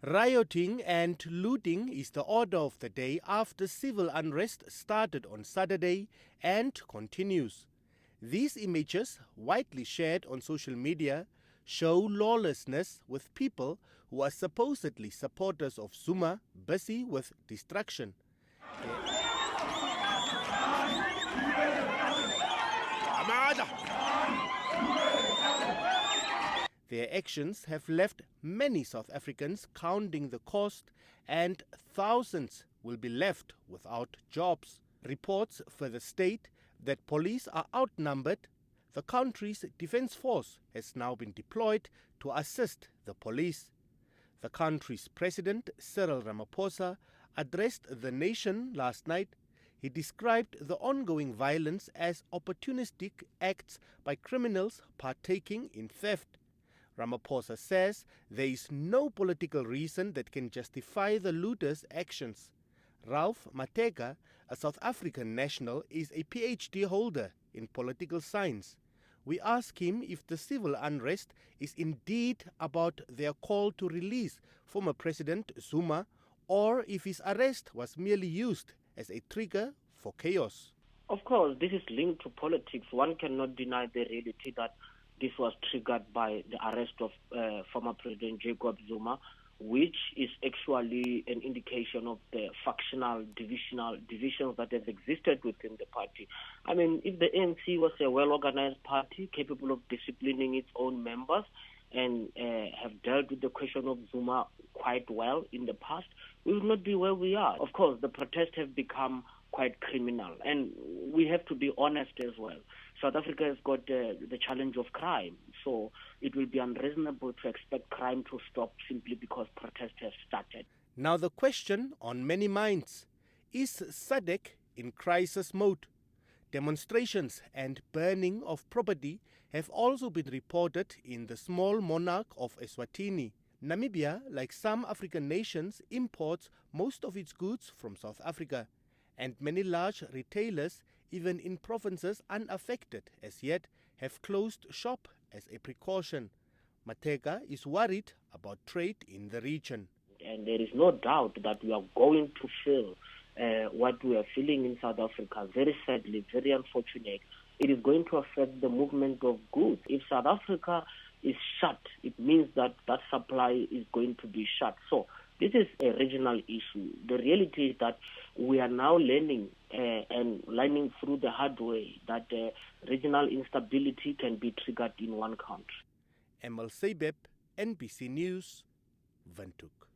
Rioting and looting is the order of the day after civil unrest started on Saturday and continues. These images, widely shared on social media, show lawlessness with people who are supposedly supporters of Zuma busy with destruction. Their actions have left many South Africans counting the cost, and thousands will be left without jobs. Reports further state that police are outnumbered. The country's defense force has now been deployed to assist the police. The country's president, Cyril Ramaphosa, addressed the nation last night. He described the ongoing violence as opportunistic acts by criminals partaking in theft. Ramaphosa says there is no political reason that can justify the looters' actions. Ralph Matega, a South African national, is a PhD holder in political science. We ask him if the civil unrest is indeed about their call to release former President Zuma, or if his arrest was merely used as a trigger for chaos. Of course, this is linked to politics. One cannot deny the reality that this was triggered by the arrest of former President Jacob Zuma, which is actually an indication of the factional divisions that have existed within the party. I mean, if the ANC was a well-organized party capable of disciplining its own members and have dealt with the question of Zuma quite well in the past, we would not be where we are. Of course, the protests have become quite criminal, and we have to be honest as well. South Africa has got the challenge of crime, so it will be unreasonable to expect crime to stop simply because protests have started. Now the question on many minds, is SADC in crisis mode? Demonstrations and burning of property have also been reported in the small monarch of Eswatini. Namibia, like some African nations, imports most of its goods from South Africa, and many large retailers, even in provinces unaffected as yet, have closed shop as a precaution. Matega is worried about trade in the region. And there is no doubt that we are going to feel what we are feeling in South Africa. Very sadly, very unfortunate. It is going to affect the movement of goods. If South Africa is shut, it means that that supply is going to be shut. So this is a regional issue. The reality is that we are now learning and learning through the hard way that regional instability can be triggered in one country. Emil Seibeb, NBC News, Windhoek.